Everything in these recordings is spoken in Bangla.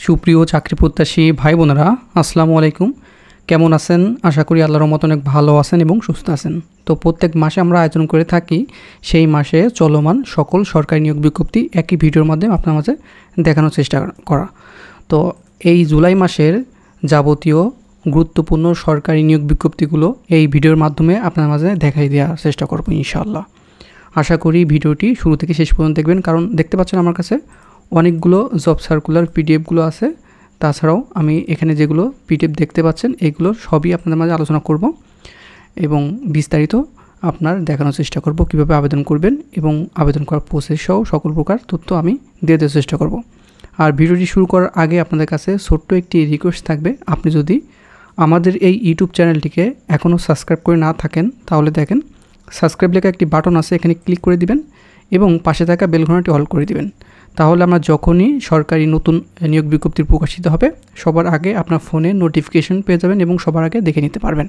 সুপ্রিয় চাকরি প্রত্যাশী ভাই বোনেরা, আসসালামু আলাইকুম। কেমন আছেন? আশা করি আল্লাহর রহমতে অনেক ভালো আছেন এবং সুস্থ আছেন। তো প্রত্যেক মাসে আমরা আয়োজন করে থাকি সেই মাসে চলমান সকল সরকারি নিয়োগ বিজ্ঞপ্তি একই ভিডিওর মাধ্যমে আপনার মাঝে দেখানোর চেষ্টা করা। তো এই জুলাই মাসের যাবতীয় গুরুত্বপূর্ণ সরকারি নিয়োগ বিজ্ঞপ্তিগুলো এই ভিডিওর মাধ্যমে আপনার মাঝে দেখাই দেওয়ার চেষ্টা করব ইনশাআল্লাহ। আশা করি ভিডিওটি শুরু থেকে শেষ পর্যন্ত দেখবেন, কারণ দেখতে পাচ্ছেন আমার কাছে অনেকগুলো জব সার্কুলার পিডিএফগুলো আছে। তাছাড়াও আমি এখানে যেগুলো পিডিএফ দেখতে পাচ্ছেন এগুলো সবই আপনাদের মাঝে আলোচনা করব এবং বিস্তারিত আপনার দেখানোর চেষ্টা করব কিভাবে আবেদন করবেন এবং আবেদন করার প্রসেস সহ সকল প্রকার তথ্য আমি দিয়ে দেওয়ার চেষ্টা করব। আর ভিডিওটি শুরু করার আগে আপনাদের কাছে ছোট্ট একটি রিকোয়েস্ট থাকবে, আপনি যদি আমাদের এই ইউটিউব চ্যানেলটিকে এখনও সাবস্ক্রাইব করে না থাকেন তাহলে দেখেন সাবস্ক্রাইব লেখা একটি বাটন আছে, এখানে ক্লিক করে দিবেন এবং পাশে থাকা বেল ঘন্টাটি অল করে দিবেন। তাহলে আমরা যখনই সরকারি নতুন নিয়োগ বিজ্ঞপ্তি প্রকাশিত হবে সবার আগে আপনার ফোনে নোটিফিকেশন পেয়ে যাবেন এবং সবার আগে দেখে নিতে পারবেন।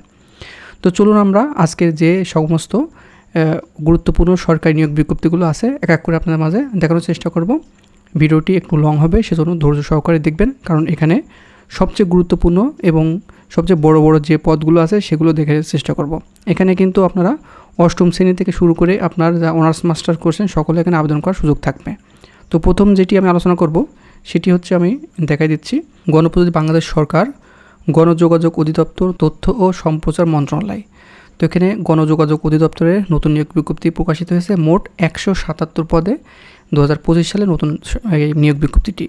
তো চলুন আমরা আজকের যে সমস্ত গুরুত্বপূর্ণ সরকারি নিয়োগ বিজ্ঞপ্তিগুলো আছে এক এক করে আপনাদের মাঝে দেখানোর চেষ্টা করব। ভিডিওটি একটু লং হবে, সেজন্য ধৈর্য সহকারে দেখবেন, কারণ এখানে সবচেয়ে গুরুত্বপূর্ণ এবং সবচেয়ে বড় বড় যে পদগুলো আছে সেগুলো দেখার চেষ্টা করব। এখানে কিন্তু আপনারা অষ্টম শ্রেণী থেকে শুরু করে আপনার যা অনার্স মাস্টার করছেন সকলে এখানে আবেদন করার সুযোগ থাকবে। তো প্রথম যেটি আমি আলোচনা করব সেটি হচ্ছে, আমি দেখাই দিচ্ছি, গণপ্রজাতন্ত্রী বাংলাদেশ সরকার গণযোগাযোগ অধিদপ্তর তথ্য ও সম্প্রচার মন্ত্রণালয়। তো এখানে গণযোগাযোগ অধিদপ্তরের নতুন নিয়োগ বিজ্ঞপ্তি প্রকাশিত হয়েছে মোট 177 পদে 2025 সালে নতুন নিয়োগ বিজ্ঞপ্তিটি।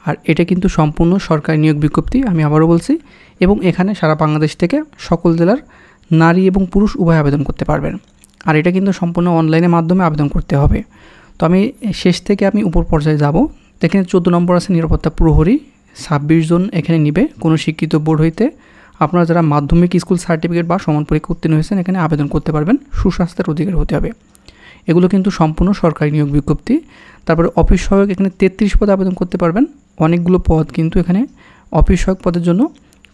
আর এটা কিন্তু সম্পূর্ণ সরকারি নিয়োগ বিজ্ঞপ্তি, আমি আবারও বলছি, এবং এখানে সারা বাংলাদেশ থেকে সকল জেলার নারী এবং পুরুষ উভয় আবেদন করতে পারবেন। আর এটা কিন্তু সম্পূর্ণ অনলাইনের মাধ্যমে আবেদন করতে হবে। তো আমি শেষ থেকে আমি উপর পর্যায়ে যাব। এখানে 14 নম্বর আছে নিরাপত্তা প্রহরী, 26 জন এখানে নিবে কোনো শিক্ষিত বোর্ড হইতে। আপনারা যারা মাধ্যমিক স্কুল সার্টিফিকেট বা সমান পরীক্ষা উত্তীর্ণ হয়েছেন এখানে আবেদন করতে পারবেন, সুস্বাস্থ্যের অধিকারী হতে হবে। এগুলো কিন্তু সম্পূর্ণ সরকারি নিয়োগ বিজ্ঞপ্তি। তারপরে অফিস সহায়ক এখানে 33 পদে আবেদন করতে পারবেন। অনেকগুলো পদ কিন্তু এখানে অফিস সহায়ক পদের জন্য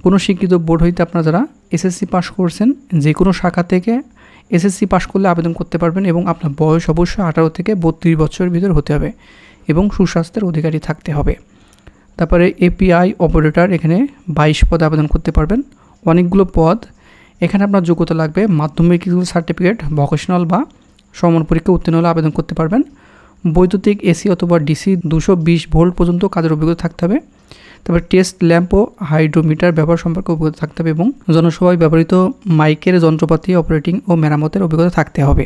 কোনো শিক্ষিত বোর্ড হইতে আপনারা যারা এসএসসি পাস করছেন যে কোনো শাখা থেকে এসএসসি পাস করলে আবেদন করতে পারবেন এবং আপনার বয়স অবশ্যই 18 থেকে 32 বছরের ভিতর হতে হবে এবং সুস্বাস্থ্যের অধিকারী থাকতে হবে। তারপরে এপিআই অপারেটর এখানে 22 পদে আবেদন করতে পারবেন। অনেকগুলো পদ এখানে আপনার যোগ্যতা লাগবে মাধ্যমিক স্কুল সার্টিফিকেট, ভোকেশনাল বা সমান পরীক্ষা উত্তীর্ণ হলে আবেদন করতে পারবেন। বৈদ্যুতিক এসি অথবা ডিসি 220 ভোল্ট পর্যন্ত কাজের অভিজ্ঞতা থাকতে হবে। তারপর টেস্ট ল্যাম্প ও হাইড্রোমিটার ব্যবহার সম্পর্কে অভিজ্ঞতা থাকতে হবে এবং জনসভায় ব্যবহৃত মাইকের যন্ত্রপাতি অপারেটিং ও মেরামতের অভিজ্ঞতা থাকতে হবে।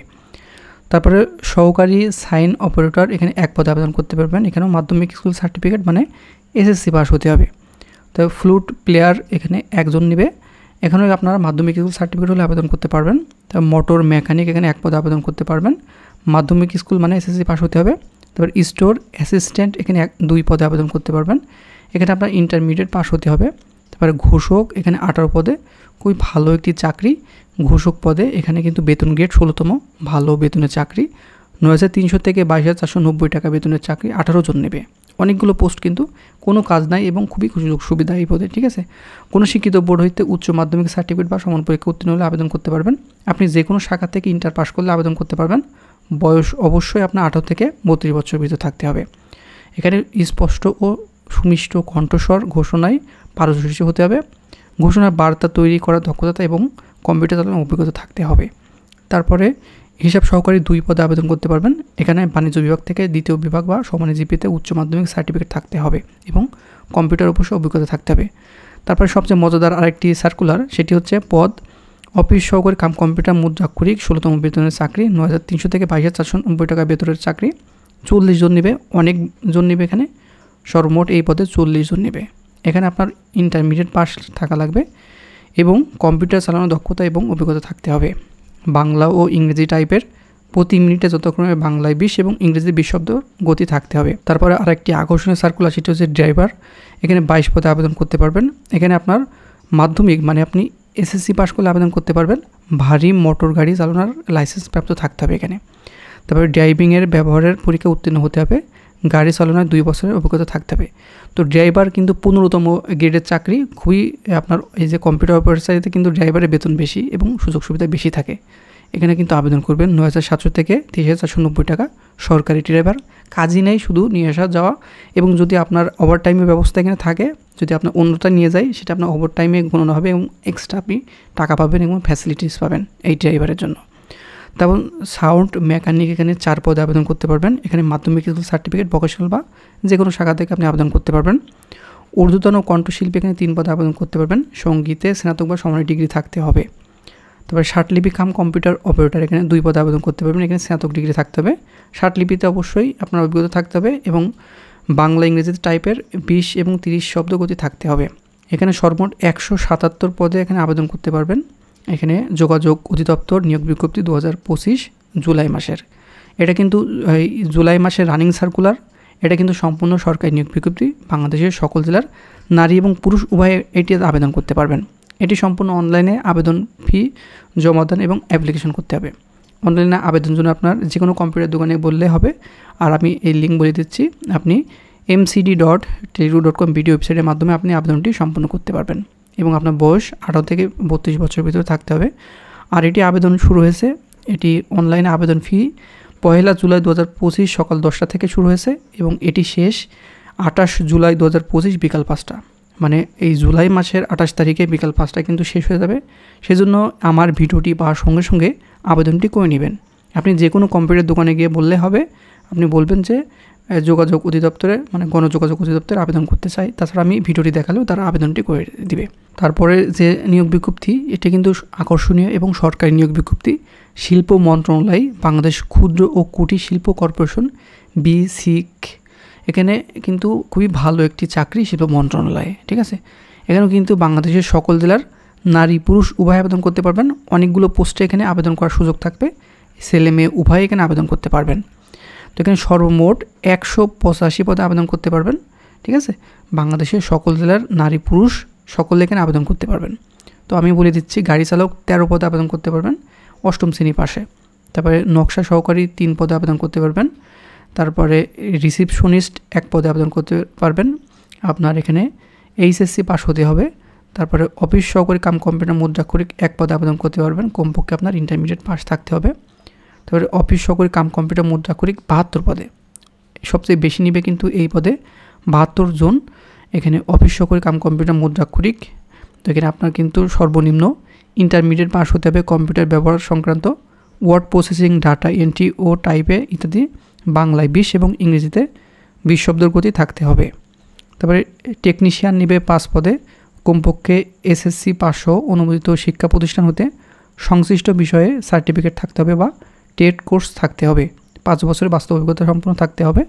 তারপরে সহকারী সাইন অপারেটর এখানে 1 পদে আবেদন করতে পারবেন। এখানেও মাধ্যমিক স্কুল সার্টিফিকেট মানে এসএসসি পাস হতে হবে। তবে ফ্লুট প্লেয়ার এখানে 1 জন নেবে, এখানেও আপনারা মাধ্যমিক স্কুল সার্টিফিকেট হলে আবেদন করতে পারবেন। তারপর মোটর মেকানিক এখানে 1 পদে আবেদন করতে পারবেন, মাধ্যমিক স্কুল মানে এসএসসি পাস হতে হবে। তারপর স্টোর অ্যাসিস্ট্যান্ট এখানে 2 পদে আবেদন করতে পারবেন, এখানে আপনার ইন্টারমিডিয়েট পাস হতে হবে। তারপরে ঘোষক এখানে 18 পদে, খুবই ভালো একটি চাকরি ঘোষক পদে। এখানে কিন্তু বেতন গ্রেড 16তম, ভালো বেতনের চাকরি, 9,300 থেকে 22,490 টাকা বেতনের চাকরি, 18 জন নেবে। অনেকগুলো পোস্ট কিন্তু কোনো কাজ নাই এবং খুবই সুযোগ সুবিধা এই পদে, ঠিক আছে। কোনো শিক্ষিত বোর্ড হইতে উচ্চ মাধ্যমিক সার্টিফিকেট বা সমান পরীক্ষা উত্তীর্ণ হলে আবেদন করতে পারবেন। আপনি যে কোনো শাখা থেকে ইন্টার পাস করলে আবেদন করতে পারবেন। বয়স অবশ্যই আপনার 18 থেকে 32 বছরের ভিতর থাকতে হবে। এখানে স্পষ্ট ও সুমিষ্ট কণ্ঠস্বর ঘোষণায় পারদর্শী হতে হবে। ঘোষণার বার্তা তৈরি করার দক্ষতা এবং কম্পিউটার চালানোর অভিজ্ঞতা থাকতে হবে। তারপরে হিসাব সহকারী 2 পদে আবেদন করতে পারবেন। এখানে বাণিজ্য বিভাগ থেকে দ্বিতীয় বিভাগ বা সমান জিপিতে উচ্চ মাধ্যমিক সার্টিফিকেট থাকতে হবে এবং কম্পিউটার অবশ্যই অভিজ্ঞতা থাকতে হবে। তারপরে সবচেয়ে মজাদার আরেকটি সার্কুলার, সেটি হচ্ছে পদ অফিস সহকারী কাম কম্পিউটার মুদ্রাক্ষরিক 16তম বেতনের চাকরি, 9,300 থেকে 22,490 টাকা বেতনের চাকরি, 40 জন নেবে। অনেক জন নেবে এখানে, সর্বমোট এই পদে 40 জন নেবে। এখানে আপনার ইন্টারমিডিয়েট পাস থাকা লাগবে এবং কম্পিউটার চালানোর দক্ষতা এবং অভিজ্ঞতা থাকতে হবে। বাংলা ও ইংরেজি টাইপের প্রতি মিনিটে যথাক্রমে বাংলায় 20 এবং ইংরেজি 20 শব্দ গতি থাকতে হবে। তারপরে আরেকটি আকর্ষণীয় সার্কুলার, সেটি হচ্ছে ড্রাইভার, এখানে 22 পদে আবেদন করতে পারবেন। এখানে আপনার মাধ্যমিক মানে আপনি এসএসসি পাস করলে আবেদন করতে পারবেন। ভারী মোটর গাড়ি চালানোর লাইসেন্স প্রাপ্ত থাকতে হবে এখানে। তারপরে ড্রাইভিংয়ের ব্যবহারের পরীক্ষা উত্তীর্ণ হতে হবে। গাড়ি চালানোর 2 বছরের অভিজ্ঞতা থাকতে হবে। তো ড্রাইভার কিন্তু 15তম গ্রেডের চাকরি, খুবই আপনার এই যে কম্পিউটার অপারেটর সাইডে কিন্তু ড্রাইভারের বেতন বেশি এবং সুযোগ সুবিধা বেশি থাকে। এখানে কিন্তু আবেদন করবেন 9,700 থেকে 23,490 টাকা। সরকারি ড্রাইভার, কাজই নেই, শুধু নিয়ে আসা যাওয়া। এবং যদি আপনার ওভারটাইমের ব্যবস্থা এখানে থাকে, যদি আপনার অন্যটা নিয়ে যায়, সেটা আপনার ওভারটাইমে গণনা হবে এবং এক্সট্রা আপনি টাকা পাবেন এবং ফ্যাসিলিটিস পাবেন এই ড্রাইভারের জন্য। তেমন সাউন্ড মেকানিক এখানে 4 পদে আবেদন করতে পারবেন। এখানে মাধ্যমিক সার্টিফিকেট, ভোকেশনাল বা যে কোনো শাখা থেকে আপনি আবেদন করতে পারবেন। ঊর্ধ্বতন কণ্ঠশিল্পী এখানে 3 পদে আবেদন করতে পারবেন। সঙ্গীতে স্নাতক বা সমানের ডিগ্রি থাকতে হবে। তারপরে ষাটলিপি কাম কম্পিউটার অপারেটর এখানে 2 পদে আবেদন করতে পারবেন। এখানে স্নাতক ডিগ্রি থাকতে হবে। ষাটলিপিতে অবশ্যই আপনার অভিজ্ঞতা থাকতে হবে এবং বাংলা ইংরেজিতে টাইপের 20 এবং 30 শব্দ গতি থাকতে হবে। এখানে সর্বমোট 177 পদে এখানে আবেদন করতে পারবেন। এখানে যোগাযোগ অধিদপ্তর নিয়োগ বিজ্ঞপ্তি 2025 জুলাই মাসের। এটা কিন্তু এই জুলাই মাসের রানিং সার্কুলার। এটা কিন্তু সম্পূর্ণ সরকারি নিয়োগ বিজ্ঞপ্তি। বাংলাদেশের সকল জেলার নারী এবং পুরুষ উভয়ে এটিতে আবেদন করতে পারবেন। এটি সম্পূর্ণ অনলাইনে আবেদন ফি জমা দান এবং অ্যাপ্লিকেশন করতে হবে। অনলাইনে আবেদন জন্য আপনার যে কোনো কম্পিউটার দোকানে বললে হবে। আর আমি এই লিঙ্ক বলে দিচ্ছি, আপনি mcd.teleru.com ভিডিও ওয়েবসাইটের মাধ্যমে আপনি আবেদনটি সম্পন্ন করতে পারবেন এবং আপনার বয়স 18 থেকে 32 বছরের ভিতরে থাকতে হবে। আর এটি আবেদন শুরু হয়েছে, এটি অনলাইনে আবেদন ফি 1 জুলাই 2025 সকাল 10টা থেকে শুরু হয়েছে এবং এটি শেষ 28 জুলাই 2025 বিকাল 5টা। মানে এই জুলাই মাসের 28 তারিখে বিকাল 5টায় কিন্তু শেষ হয়ে যাবে। সেজন্য আমার ভিডিওটি পাওয়ার সঙ্গে সঙ্গে আবেদনটি করে নেবেন। আপনি যে কোনো কম্পিউটার দোকানে গিয়ে বললে হবে, আপনি বলবেন যে যোগাযোগ অধিদপ্তরে মানে গণযোগাযোগ অধিদপ্তরে আবেদন করতে চাই। তাছাড়া আমি ভিডিওটি দেখালেও তারা আবেদনটি করে দিবে। তারপরে যে নিয়োগ বিজ্ঞপ্তি, এটা কিন্তু আকর্ষণীয় এবং সরকারি নিয়োগ বিজ্ঞপ্তি। শিল্প মন্ত্রণালয়, বাংলাদেশ ক্ষুদ্র ও কুটির শিল্প কর্পোরেশন BSIC, এখানে কিন্তু খুবই ভালো একটি চাকরি শিল্প মন্ত্রণালয়ে, ঠিক আছে। এখানেও কিন্তু বাংলাদেশের সকল জেলার নারী পুরুষ উভয় আবেদন করতে পারবেন। অনেকগুলো পোস্টে এখানে আবেদন করার সুযোগ থাকবে, ছেলে মেয়ে উভয় এখানে আবেদন করতে পারবেন। তো এখানে সর্বমোট 185 পদে আবেদন করতে পারবেন, ঠিক আছে। বাংলাদেশের সকল জেলার নারী পুরুষ সকলে এখানে আবেদন করতে পারবেন। তো আমি বলে দিচ্ছি, গাড়ি চালক 13 পদে আবেদন করতে পারবেন 8ম শ্রেণী পাশে। তারপরে নকশা সহকারী 3 পদে আবেদন করতে পারবেন। তারপরে রিসিপশনিস্ট 1 পদে আবেদন করতে পারবেন। আপনার এখানে HSC পাস হতে হবে। তারপরে অফিস সহকারী কাম কম্পিউটার মুদ্রাক্ষরিক 1 পদে আবেদন করতে পারবেন। কমপক্ষে আপনার ইন্টারমিডিয়েট পাস থাকতে হবে। তারপরে অফিস সহকারী কাম কম্পিউটার মুদ্রাক্ষরিক 72 পদে, সবচেয়ে বেশি নিবে কিন্তু এই পদে 72 জন। এখানে অফিস সহকারী কাম কম্পিউটার মুদ্রাক্ষরিক। তো এখানে আপনার কিন্তু সর্বনিম্ন ইন্টারমিডিয়েট পাস হতে হবে কম্পিউটার ব্যবহার সংক্রান্ত, ওয়ার্ড প্রসেসিং, ডাটা এন্ট্রি ও টাইপে ইত্যাদি বাংলায় 20 এবং ইংরেজিতে 20 শব্দের গতি থাকতে হবে। তারপরে টেকনিশিয়ান নিবে 5 পদে, কমপক্ষে SSC পাসসহ অনুমোদিত শিক্ষা প্রতিষ্ঠান হতে সংশ্লিষ্ট বিষয়ে সার্টিফিকেট থাকতে হবে বা টেট কোর্স থাকতে হবে। 5 বছরের বাস্তব অভিজ্ঞতা সম্পন্ন থাকতে হবে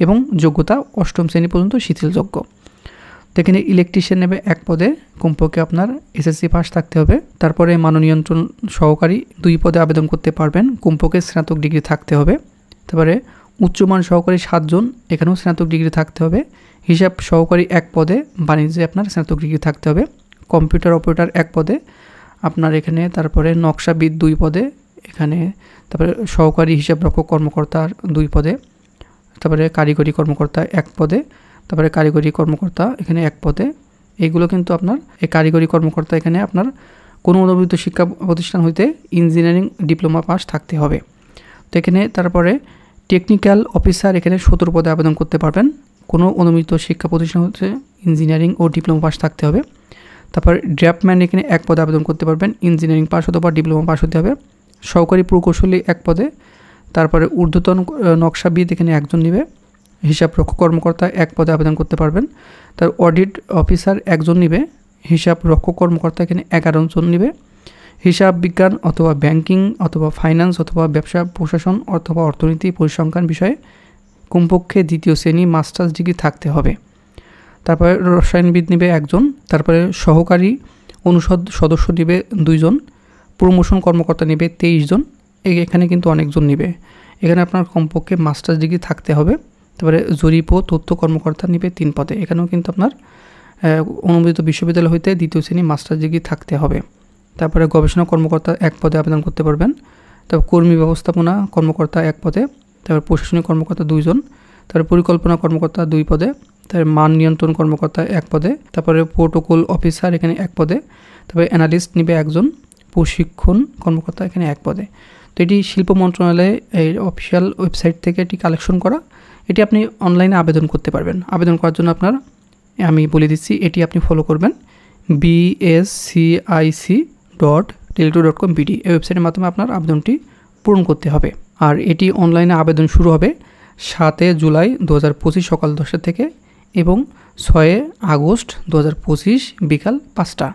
এবং যোগ্যতা 8ম শ্রেণী পর্যন্ত শিথিলযোগ্য। তো এখানে ইলেকট্রিশিয়ান নেবে 1 পদে, কমপক্ষে আপনার SSC পাস থাকতে হবে। তারপরে মাননিয়ন্ত্রণ সহকারী 2 পদে আবেদন করতে পারবেন, কমপক্ষে স্নাতক ডিগ্রি থাকতে হবে। তারপরে উচ্চমান সহকারী 7 জন, এখানেও স্নাতক ডিগ্রি থাকতে হবে। হিসাব সহকারী 1 পদে, বাণিজ্যে আপনার স্নাতক ডিগ্রি থাকতে হবে। কম্পিউটার অপারেটর 1 পদে আপনার এখানে। তারপরে নকশাবিদ 2 পদে এখানে। তারপরে সহকারী হিসাবরক্ষক কর্মকর্তা 2 পদে। তারপরে কারিগরি কর্মকর্তা 1 পদে। তারপরে কারিগরি কর্মকর্তা এখানে 1 পদে। এইগুলো কিন্তু আপনার এই কারিগরি কর্মকর্তা এখানে আপনার কোনো অনুমোদিত শিক্ষা প্রতিষ্ঠান হইতে ইঞ্জিনিয়ারিং ডিপ্লোমা পাস থাকতে হবে। তো এখানে তারপরে টেকনিক্যাল অফিসার এখানে 17 পদে আবেদন করতে পারবেন। কোনো অনুমোদিত শিক্ষা প্রতিষ্ঠান হচ্ছে ইঞ্জিনিয়ারিং ও ডিপ্লোমা পাস থাকতে হবে। তারপর ড্রাফটম্যান এখানে 1 পদে আবেদন করতে পারবেন, ইঞ্জিনিয়ারিং পাস অথবা ডিপ্লোমা পাস হতে হবে। সহকারী প্রকৌশলী 1 পদে। তারপরে ঊর্ধ্বতন নকশাবিদ এখানে 1 জন নিবে। হিসাবরক্ষক কর্মকর্তা 1 পদে আবেদন করতে পারবেন। তার অডিট অফিসার 1 জন নিবে। হিসাবরক্ষক কর্মকর্তা এখানে 11 জন নিবে। হিসাব বিজ্ঞান অথবা ব্যাংকিং অথবা ফাইন্যান্স অথবা ব্যবসা প্রশাসন অথবা অর্থনীতি পরিসংখ্যান বিষয়ে কমপক্ষে 2য় শ্রেণী মাস্টার্স ডিগ্রি থাকতে হবে। তারপরে রসায়নবিদ নিবে 1 জন। তারপরে সহকারী অনুষদ সদস্য নিবে 2 জন। প্রমোশন কর্মকর্তা নিবে 23 জন। এখানে কিন্তু অনেকজন নিবে। এখানে আপনার কমপক্ষে মাস্টার্স ডিগ্রি থাকতে হবে। তারপরে জরিপ ও তথ্য কর্মকর্তা নিবে 3 পদে। এখানেও কিন্তু আপনার অনুমোদিত বিশ্ববিদ্যালয় হইতে 2য় শ্রেণী মাস্টার্স ডিগ্রি থাকতে হবে। তারপরে গবেষণা কর্মকর্তা 1 পদে আবেদন করতে পারবেন। তারপর কর্মী ব্যবস্থাপনা কর্মকর্তা 1 পদে। তারপর প্রশাসনিক কর্মকর্তা 2 জন। তারপরে পরিকল্পনা কর্মকর্তা 2 পদে। তারপরে মান নিয়ন্ত্রণ কর্মকর্তা 1 পদে। তারপরে প্রোটোকল অফিসার এখানে 1 পদে। তারপরে অ্যানালিস্ট নিবে 1 জন। প্রশিক্ষণ কর্মকর্তা এখানে 1 পদে। তো এটি শিল্প মন্ত্রণালয়ের এর অফিসিয়াল ওয়েবসাইট থেকে এটি কালেকশন করা। এটি আপনি অনলাইনে আবেদন করতে পারবেন। আবেদন করার জন্য আমি বলে দিচ্ছি, এটি আপনি ফলো করবেন bscic.tele2.com.bd এই ওয়েবসাইটের মাধ্যমে আপনার আবেদনটি পূরণ করতে হবে। আর এটি অনলাইনে আবেদন শুরু হবে 7 জুলাই 2025 সকাল 10টা থেকে এবং 6 আগস্ট 2025 বিকাল 5টা।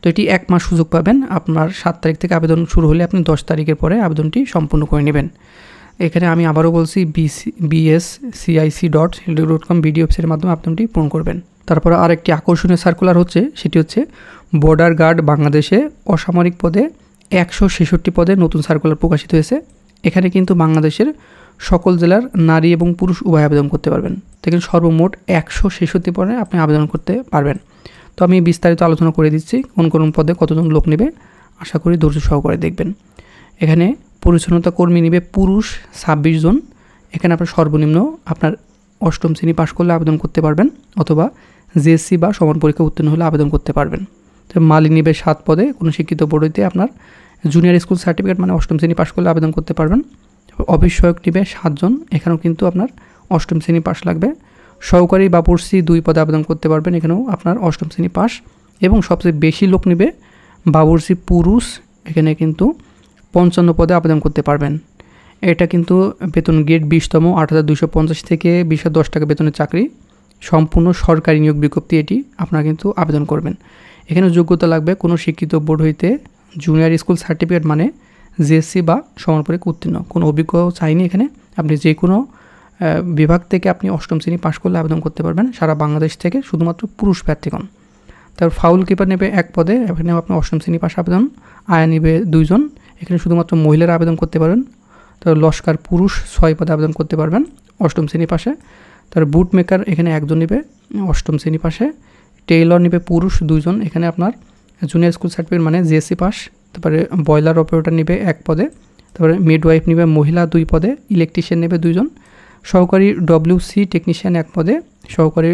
তো এটি 1 মাস সুযোগ পাবেন। আপনার 7 তারিখ থেকে আবেদন শুরু হলে আপনি 10 তারিখের পরে আবেদনটি সম্পূর্ণ করে নেবেন। এখানে আমি আবারও বলছি bscic.tele2.com.bd ওয়েবসাইটের মাধ্যমে আবেদনটি পূরণ করবেন। তারপরে আরেকটি আকর্ষণীয় সার্কুলার হচ্ছে, সেটি হচ্ছে বর্ডার গার্ড বাংলাদেশে অসামরিক পদে 166 পদে নতুন সার্কুলার প্রকাশিত হয়েছে। এখানে কিন্তু বাংলাদেশের সকল জেলার নারী এবং পুরুষ উভয় আবেদন করতে পারবেন। তো এখানে সর্বমোট 166 পদে আপনি আবেদন করতে পারবেন। তো আমি বিস্তারিত আলোচনা করে দিচ্ছি কোন কোন পদে কতজন লোক নেবে, আশা করি ধৈর্য সহকারে দেখবেন। এখানে পরিচ্ছন্নতা কর্মী নেবে পুরুষ 26 জন। এখানে আপনার সর্বনিম্ন আপনার 8ম শ্রেণী পাশ করলে আবেদন করতে পারবেন, অথবা জেএসসি বা সমান পরীক্ষা উত্তীর্ণ হলে আবেদন করতে পারবেন। তো মালি নেবে 7 পদে, কোনো শিক্ষিত বোর্ড হইতে আপনার জুনিয়র স্কুল সার্টিফিকেট মানে 8ম শ্রেণী পাশ করলে আবেদন করতে পারবেন। অফিস সহায়ক নেবে 7 জন, এখানেও কিন্তু আপনার 8ম শ্রেণী পাশ লাগবে। সহকারী বাবুর্চি 2 পদে আবেদন করতে পারবেন, এখানেও আপনার 8ম শ্রেণী পাশ। এবং সবচেয়ে বেশি লোক নেবে বাবুর্চি পুরুষ, এখানে কিন্তু 55 পদে আবেদন করতে পারবেন। এটা কিন্তু বেতন গ্রেড 20তম 8,250 থেকে 20,010 টাকা বেতনের চাকরি, সম্পূর্ণ সরকারি নিয়োগ বিজ্ঞপ্তি। এটি আপনারা কিন্তু আবেদন করবেন। এখানে যোগ্যতা লাগবে কোনো শিক্ষিত বোর্ড হইতে জুনিয়র স্কুল সার্টিফিকেট মানে জেএসসি বা সমান পরীক্ষা উত্তীর্ণ, কোনো অভিজ্ঞ চাইনি। এখানে আপনি যে কোনো বিভাগ থেকে আপনি 8ম শ্রেণী পাশ করলে আবেদন করতে পারবেন, সারা বাংলাদেশ থেকে, শুধুমাত্র পুরুষ প্রার্থীগণ। তারপর ফাউল কিপার নেবে 1 পদে, এখানে আপনি 8ম শ্রেণী পাশ আবেদন। আয়া নেবে 2 জন, এখানে শুধুমাত্র মহিলারা আবেদন করতে পারবেন। তারপর লস্কার পুরুষ 6 পদে আবেদন করতে পারবেন 8ম শ্রেণী পাশে। তারপর বুট মেকার এখানে 1 জন নেবে 8ম শ্রেণী পাশে। টেইলর নেবে পুরুষ 2 জন, এখানে আপনার জুনিয়র স্কুল সার্টিফিকেট মানে জেএসসি পাস। তারপরে বয়লার অপারেটর নেবে 1 পদে। তারপরে মিডওয়াইফ নেবে মহিলা 2 পদে। ইলেকট্রিশিয়ান নেবে 2 জন। সহকারী ডব্লিউসি টেকনিশিয়ান 1 পদে। সহকারী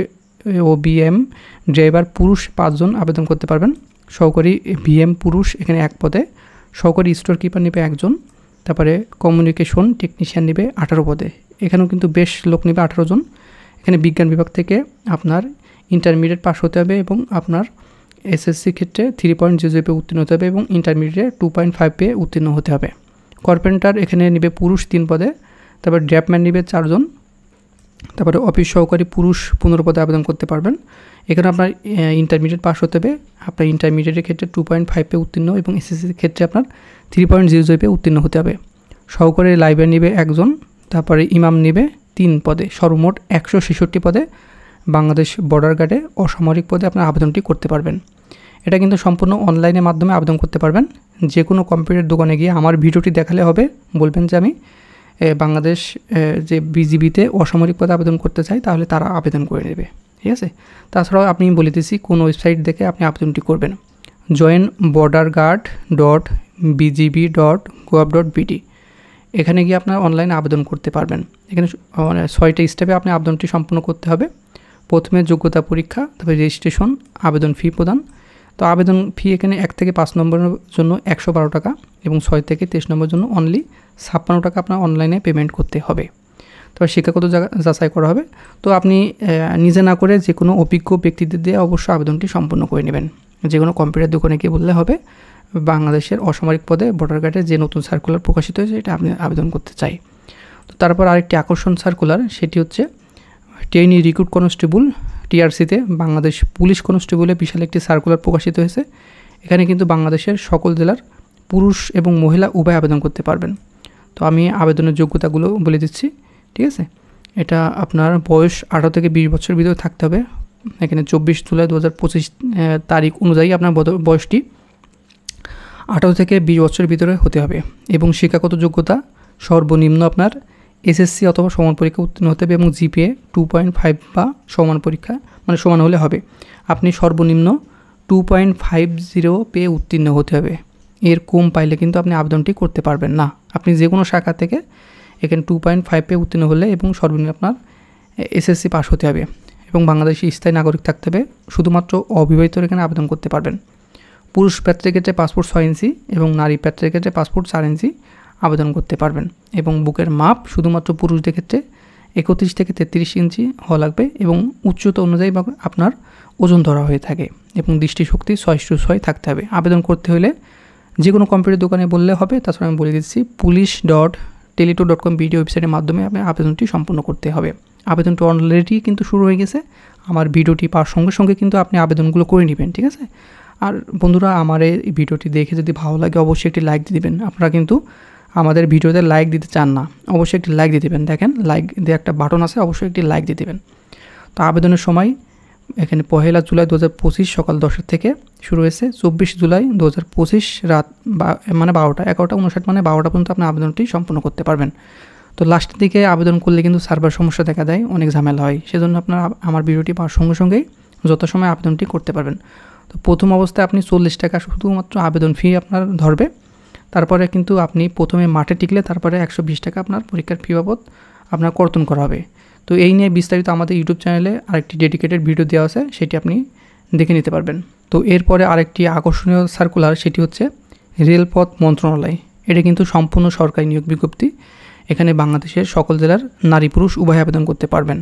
ওবিএম ড্রাইভার পুরুষ 5 জন আবেদন করতে পারবেন। সহকারী ভিএম পুরুষ এখানে 1 পদে। সহকারী স্টোর কিপার নেবে 1 জন। তারপরে কমিউনিকেশন টেকনিশিয়ান নেবে 18 পদে, এখানেও কিন্তু বেশ লোক নেবে 18 জন। এখানে বিজ্ঞান বিভাগ থেকে আপনার ইন্টারমিডিয়েট পাস হতে হবে এবং আপনার এসএসসি ক্ষেত্রে 3.0 পেয়ে উত্তীর্ণ হতে হবে এবং ইন্টারমিডিয়েট 2.5 পেয়ে উত্তীর্ণ হতে হবে। কার্পেন্টার এখানে নেবে পুরুষ 3 পদে। তারপর ড্রাফটম্যান নেবে 4 জন। তারপরে অফিস সহকারী পুরুষ 15 পদে আবেদন করতে পারবেন। এখানে আপনার ইন্টারমিডিয়েট পাস হতে হবে, আপনার ইন্টারমিডিয়েটের ক্ষেত্রে 2.5 পেয়ে উত্তীর্ণ এবং এসএসসির ক্ষেত্রে আপনার 3.0 পেয়ে উত্তীর্ণ হতে হবে। সহকারী লাইব্রেরি নেবে 1 জন। তারপরে ইমাম নেবে 3 পদে। সর্বমোট 166 পদে বাংলাদেশ বর্ডার গার্ডে অসামরিক পদে আপনার আবেদনটি করতে পারবেন। এটা কিন্তু সম্পূর্ণ অনলাইনের মাধ্যমে আবেদন করতে পারবেন। যে কোনো কম্পিউটার দোকানে গিয়ে আমার ভিডিওটি দেখালে হবে, বলবেন যে আমি বাংলাদেশ যে বিজিবিতে অসামরিক পদে আবেদন করতে চাই, তাহলে তারা আবেদন করে নেবে, ঠিক আছে। তাছাড়াও আপনি বলে দিচ্ছি কোন ওয়েবসাইট দেখে আপনি আবেদনটি করবেন। joinborderguard.bgb.gov.bd এখানে গিয়ে আপনার অনলাইনে আবেদন করতে পারবেন। এখানে 6টা স্টেপে আপনি আবেদনটি সম্পূর্ণ করতে হবে। প্রথমে যোগ্যতা পরীক্ষা, তারপরে রেজিস্ট্রেশন, আবেদন ফি প্রদান। তো আবেদন ফি এখানে 1 থেকে 5 নম্বরের জন্য 112 টাকা এবং 6 থেকে 23 নম্বরের জন্য অনলি 56 টাকা আপনার অনলাইনে পেমেন্ট করতে হবে। তারপর শিক্ষাগত যাচাই করা হবে। তো আপনি নিজে না করে যে কোনো অভিজ্ঞ ব্যক্তিদের দিয়ে অবশ্যই আবেদনটি সম্পূর্ণ করে নেবেন। যে কোনো কম্পিউটার দোকানে গিয়ে বললে হবে বাংলাদেশের অসামরিক পদে বর্ডার গার্ডে যে নতুন সার্কুলার প্রকাশিত হয়েছে এটা আপনি আবেদন করতে চাই। তো তারপর আরেকটি আকর্ষণ সার্কুলার, সেটি হচ্ছে ট্রেনি রিক্রুট কনস্টেবল টিআরসিতে বাংলাদেশ পুলিশ কনস্টেবলে বিশাল একটি সার্কুলার প্রকাশিত হয়েছে। এখানে কিন্তু বাংলাদেশের সকল জেলার পুরুষ এবং মহিলা উভয় আবেদন করতে পারবেন। তো আমি আবেদনের যোগ্যতাগুলো বলে দিচ্ছি, ঠিক আছে। এটা আপনার বয়স 18 থেকে 20 বছরের ভিতরে থাকতে হবে। এখানে 24 জুলাই 2025 তারিখ অনুযায়ী আপনার বয়সটি 18 থেকে 20 বছরের ভিতরে হতে হবে এবং শিক্ষাগত যোগ্যতা সর্বনিম্ন আপনার এসএসসি অথবা সমান পরীক্ষা উত্তীর্ণ হতে হবে এবং জিপিএ 2.5 বা সমান পরীক্ষা মানে সমান হলে হবে। আপনি সর্বনিম্ন 2.50 পেয়ে উত্তীর্ণ হতে হবে, এর কম পাইলে কিন্তু আপনি আবেদনটি করতে পারবেন না। আপনি যে কোনো শাখা থেকে এখানে 2.5 পেয়ে উত্তীর্ণ হলে এবং সর্বনিম্ন আপনার এসএসসি পাস হতে হবে এবং বাংলাদেশি স্থায়ী নাগরিক থাকতে হবে। শুধুমাত্র অবিবাহিতরা এখানে আবেদন করতে পারবেন। পুরুষ প্রার্থীর ক্ষেত্রে পাসপোর্ট 6 ইঞ্চি এবং নারী প্রার্থীর ক্ষেত্রে পাসপোর্ট 4 ইঞ্চি আবেদন করতে পারবেন। এবং বুকের মাপ শুধুমাত্র পুরুষদের ক্ষেত্রে 31 থেকে 33 ইঞ্চি হওয়া লাগবে এবং উচ্চতা অনুযায়ী আপনার ওজন ধরা হয়ে থাকে এবং দৃষ্টিশক্তি 6:6 থাকতে হবে। আবেদন করতে হলে যে কোনো কম্পিউটার দোকানে বললে হবে, তাছাড়া আমি বলে দিচ্ছি police.tele2.com ভিডিও ওয়েবসাইটের মাধ্যমে আপনি আবেদনটি সম্পূর্ণ করতে হবে। আবেদনটি অলরেডি কিন্তু শুরু হয়ে গেছে, আমার ভিডিওটি পাওয়ার সঙ্গে সঙ্গে কিন্তু আপনি আবেদনগুলো করে নেবেন, ঠিক আছে? আর বন্ধুরা, আমার এই ভিডিওটি দেখে যদি ভালো লাগে অবশ্যই একটি লাইক দিয়ে দেবেন। আপনারা কিন্তু আমাদের ভিডিওতে লাইক দিতে চান না, অবশ্যই একটি লাইক দিয়ে দেবেন। দেখেন লাইক দিয়ে একটা বাটন আছে, অবশ্যই একটি লাইক দিয়ে দেবেন। তো আবেদনের সময় এখানে 1 জুলাই 2025 সকাল 10 থেকে শুরু হয়েছে, 24 জুলাই 2025 রাত 11:59 মানে 12টা পর্যন্ত আপনি আবেদনটি সম্পূর্ণ করতে পারবেন। তো লাস্টের দিকে আবেদন করলে কিন্তু সার্ভার সমস্যা দেখা দেয়, অনেক ঝামেলা হয়, সেজন্য আপনারা আমার ভিডিওটি পাওয়ার সঙ্গে সঙ্গেই যত সময় আবেদনটি করতে পারবেন। তো প্রথম অবস্থায় আপনি 40 টাকা শুধুমাত্র আবেদন ফি আপনার ধরবে। তারপরে কিন্তু আপনি প্রথমে মাঠে টিকলে তারপরে 120 টাকা আপনার পরীক্ষার ফি বাবদ আপনার কর্তন করা হবে। তো এই নিয়ে বিস্তারিত আমাদের ইউটিউব চ্যানেলে আরেকটি ডেডিকেটেড ভিডিও দেওয়া আছে, সেটি আপনি দেখে নিতে পারবেন। তো এরপরে আরেকটি আকর্ষণীয় সার্কুলার, সেটি হচ্ছে রেলপথ মন্ত্রণালয়। এটা কিন্তু সম্পূর্ণ সরকারি নিয়োগ বিজ্ঞপ্তি। এখানে বাংলাদেশের সকল জেলার নারী পুরুষ উভয় আবেদন করতে পারবেন।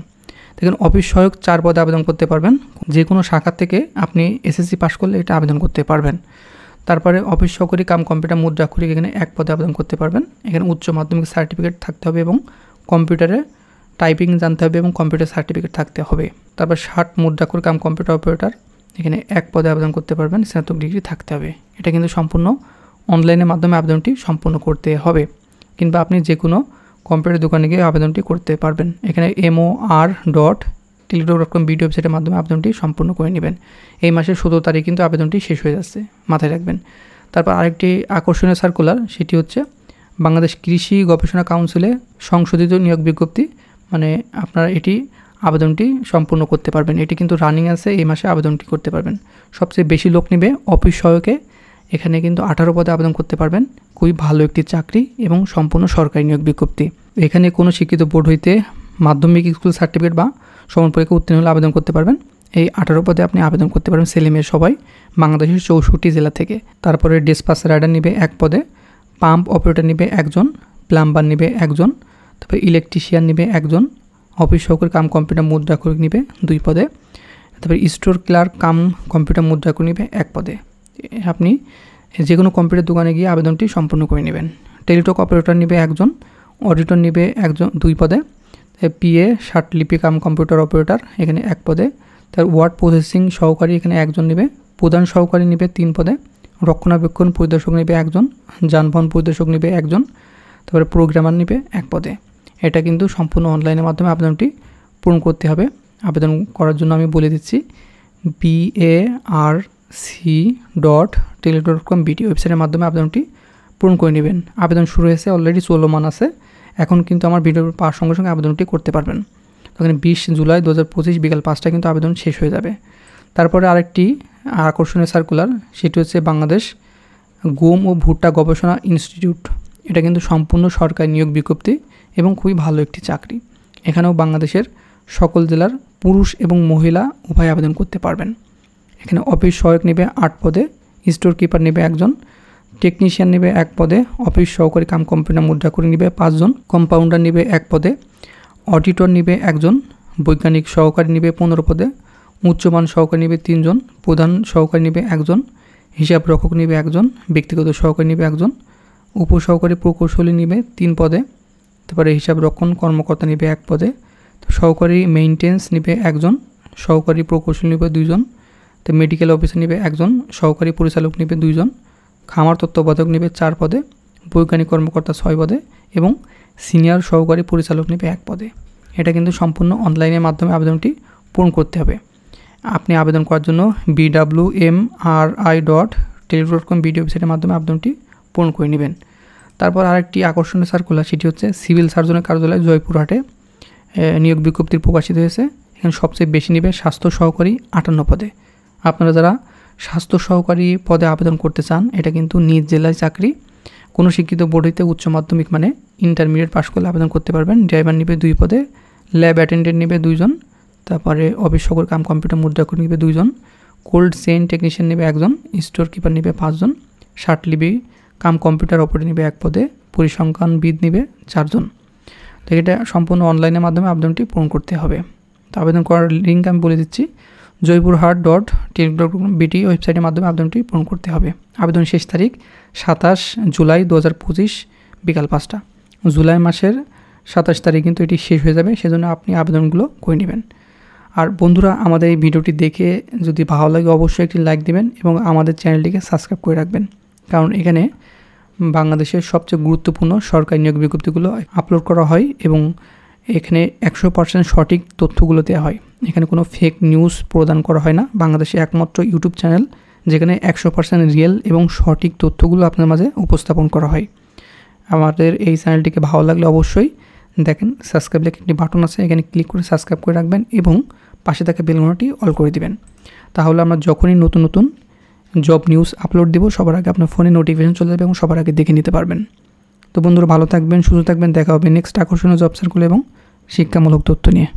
দেখেন অফিস সহায়ক 4 পদে আবেদন করতে পারবেন। যে কোনো শাখা থেকে আপনি এসএসসি পাস করলে এটা আবেদন করতে পারবেন। তারপরে অফিস সহকারী কাম কম্পিউটার মুদ্রাক্ষরিক এখানে 1 পদে আবেদন করতে পারবেন। এখানে উচ্চ মাধ্যমিক সার্টিফিকেট থাকতে হবে এবং কম্পিউটারে টাইপিং জানতে হবে এবং কম্পিউটার সার্টিফিকেট থাকতে হবে। তারপর 60 মুদ্রাক্ষর কাম কম্পিউটার অপারেটর এখানে 1 পদে আবেদন করতে পারবেন, স্নাতক ডিগ্রি থাকতে হবে। এটা কিন্তু সম্পূর্ণ অনলাইনের মাধ্যমে আবেদনটি সম্পূর্ণ করতে হবে, কিংবা আপনি যে কোনো কম্পিউটার দোকানে গিয়ে আবেদনটি করতে পারবেন। এখানে MOR.tele2.com ভিডিও ওয়েবসাইটের মাধ্যমে আবেদনটি সম্পূর্ণ করে নেবেন। এই মাসের 17 তারিখ কিন্তু আবেদনটি শেষ হয়ে যাচ্ছে, মাথায় রাখবেন। তারপর আরেকটি আকর্ষণীয় সার্কুলার, সেটি হচ্ছে বাংলাদেশ কৃষি গবেষণা কাউন্সিলে সংশোধিত নিয়োগ বিজ্ঞপ্তি, মানে আপনারা এটি আবেদনটি সম্পূর্ণ করতে পারবেন। এটি কিন্তু রানিং আছে, এই মাসে আবেদনটি করতে পারবেন। সবচেয়ে বেশি লোক নেবে অফিস সহায়কে, এখানে কিন্তু 18 পদে আবেদন করতে পারবেন। খুবই ভালো একটি চাকরি এবং সম্পূর্ণ সরকারি নিয়োগ বিজ্ঞপ্তি। এখানে কোনো শিক্ষিত বোর্ড হইতে মাধ্যমিক স্কুল সার্টিফিকেট বা সমান পরীক্ষা উত্তীর্ণ হলে আবেদন করতে পারবেন। এই 18 পদে আপনি আবেদন করতে পারবেন, ছেলেমেয়ে সবাই, বাংলাদেশের 64 জেলা থেকে। তারপরে ডিসপ্যাচ রাইডার নিবে 1 পদে, পাম্প অপারেটর নিবে 1 জন, প্লাম্বার নিবে 1 জন, তারপরে ইলেকট্রিশিয়ান নিবে 1 জন, অফিস সহকারী কাম কম্পিউটার মুদ্রাক্ষরিক নিবে 2 পদে, তারপরে স্টোর ক্লার্ক কাম কম্পিউটার মুদ্রাক্ষরিক নিবে 1 পদে। আপনি যে কোনো কম্পিউটার দোকানে গিয়ে আবেদনটি সম্পূর্ণ করে নেবেন। টেলিটক অপারেটর নিবে 1 জন, অডিটর নিবে 1 জন 2 পদে, PA লিপি কাম কম্পিউটার অপারেটর এখানে 1 পদে, তার ওয়ার্ড প্রসেসিং সহকারী এখানে 1 জন নিবে, প্রধান সহকারী নিবে 3 পদে, রক্ষণাবেক্ষণ পরিদর্শক নিবে 1 জন, যানবাহন পরিদর্শক নিবে 1 জন, তারপরে প্রোগ্রামার নিবে 1 পদে। এটা কিন্তু সম্পূর্ণ অনলাইনের মাধ্যমে আবেদনটি পূরণ করতে হবে। আবেদন করার জন্য আমি বলে দিচ্ছি, barc.tele2.com ভিডিও ওয়েবসাইটের মাধ্যমে আবেদনটি পূরণ করে নেবেন। আবেদন শুরু হয়েছে, অলরেডি চলমান আছে, এখন কিন্তু আমার ভিডিও পাওয়ার সঙ্গে সঙ্গে আবেদনটি করতে পারবেন। তখন 20 জুলাই 2025 বিকাল 5টায় কিন্তু আবেদন শেষ হয়ে যাবে। তারপরে আরেকটি আকর্ষণীয় সার্কুলার, সেটি হচ্ছে বাংলাদেশ গম ও ভুট্টা গবেষণা ইনস্টিটিউট। এটা কিন্তু সম্পূর্ণ সরকারি নিয়োগ বিজ্ঞপ্তি এবং খুবই ভালো একটি চাকরি। এখানেও বাংলাদেশের সকল জেলার পুরুষ এবং মহিলা উভয় আবেদন করতে পারবেন। এখানে অফিস সহায়ক নেবে 8 পদে, স্টোর কিপার নেবে 1 জন, টেকনিশিয়ান নেবে 1 পদে, অফিস সহকারী কাম কম্পিউটার মুদ্রাক্ষরিক নেবে 5 জন, কম্পাউন্ডার নেবে 1 পদে, অডিটর নেবে 1 জন, বৈজ্ঞানিক সহকারী নেবে 15 পদে, উচ্চমান সহকারী নেবে 3 জন, প্রধান সহকারী নেবে 1 জন, হিসাব রক্ষক নেবে 1 জন, ব্যক্তিগত সহকারী নেবে 1 জন, উপসহকারী প্রকৌশলী নেবে 3 পদে, তারপরে হিসাব রক্ষণ কর্মকর্তা নেবে 1 পদে, সহকারী মেইনটেন্স নেবে 1 জন, সহকারী প্রকৌশলী নেবে 2 জন, তো মেডিকেল অফিসার নেবে 1 জন, সহকারী পরিচালক নেবে 2 জন, খামার তত্ত্বাবধায়ক নেবে 4 পদে, বৈজ্ঞানিক কর্মকর্তা 6 পদে এবং সিনিয়র সহকারী পরিচালক নেবে 1 পদে। এটা কিন্তু সম্পূর্ণ অনলাইনের মাধ্যমে আবেদনটি পূরণ করতে হবে। আপনি আবেদন করার জন্য bwmri.tele2.com ভিডিও ওয়েবসাইটের মাধ্যমে আবেদনটি পূরণ করে নেবেন। তারপর আরেকটি আকর্ষণীয় সার্কুলার, সেটি হচ্ছে সিভিল সার্জনের কার্যালয় জয়পুরহাটে নিয়োগ বিজ্ঞপ্তি প্রকাশিত হয়েছে। এখানে সবচেয়ে বেশি নেবে স্বাস্থ্য সহকারী 58 পদে। আপনারা যারা স্বাস্থ্য সহকারী পদে আবেদন করতে চান, এটা কিন্তু নিজ জেলায় চাকরি। কোনো শিক্ষিত বোর্ড হইতে উচ্চ মাধ্যমিক মানে ইন্টারমিডিয়েট পাস করলে আবেদন করতে পারবেন। ড্রাইভার নেবে 2 পদে, ল্যাব অ্যাটেন্ডেন্ট নেবে 2 জন, তারপরে অফিস সহকারী কাম কম্পিউটার মুদ্রাক্ষরিক নেবে 2 জন, কোল্ড চেইন টেকনিশিয়ান নেবে 1 জন, স্টোর কিপার নেবে 5 জন, শার্টলিপি কাম কম্পিউটার অপারেটর নেবে 1 পদে, পরিসংখ্যানবিদ নেবে 4 জন। তো এটা সম্পূর্ণ অনলাইনের মাধ্যমে আবেদনটি পূরণ করতে হবে। তো আবেদন করার লিঙ্ক আমি বলে দিচ্ছি, joypurhat.tel.bt ওয়েবসাইটের মাধ্যমে আবেদনটি পূরণ করতে হবে। আবেদন শেষ তারিখ 27 জুলাই 2025 বিকাল 5টা। জুলাই মাসের 27 তারিখ কিন্তু এটি শেষ হয়ে যাবে, সেজন্য আপনি আবেদনগুলো করে নেবেন। আর বন্ধুরা, আমাদের এই ভিডিওটি দেখে যদি ভালো লাগে অবশ্যই একটি লাইক দিবেন এবং আমাদের চ্যানেলটিকে সাবস্ক্রাইব করে রাখবেন, কারণ এখানে বাংলাদেশের সবচেয়ে গুরুত্বপূর্ণ সরকারি নিয়োগ বিজ্ঞপ্তিগুলো আপলোড করা হয় এবং এখানে 100% সঠিক তথ্যগুলো দেওয়া হয়। এখানে কোনো ফেক নিউজ প্রদান করা হয় না। বাংলাদেশে একমাত্র ইউটিউব চ্যানেল যেখানে 100% রিয়েল এবং সঠিক তথ্যগুলো আপনার মাঝে উপস্থাপন করা হয়। আমাদের এই চ্যানেলটিকে ভালো লাগলে অবশ্যই দেখেন সাবস্ক্রাইব লেখা একটি বাটন আছে, এখানে ক্লিক করে সাবস্ক্রাইব করে রাখবেন এবং পাশে থাকা বেল ঘন্টাটি অল করে দিবেন। তাহলে আমরা যখনই নতুন নতুন জব নিউজ আপলোড দেব সবার আগে আপনার ফোনে নোটিফিকেশন চলে যাবে এবং সবার আগে দেখে নিতে পারবেন। তো বন্ধুরা, ভালো থাকবেন, সুস্থ থাকবেন। দেখা হবে নেক্সট আকর্ষণীয় জব সার্কুল এবং শিক্ষামূলক তথ্য নিয়ে।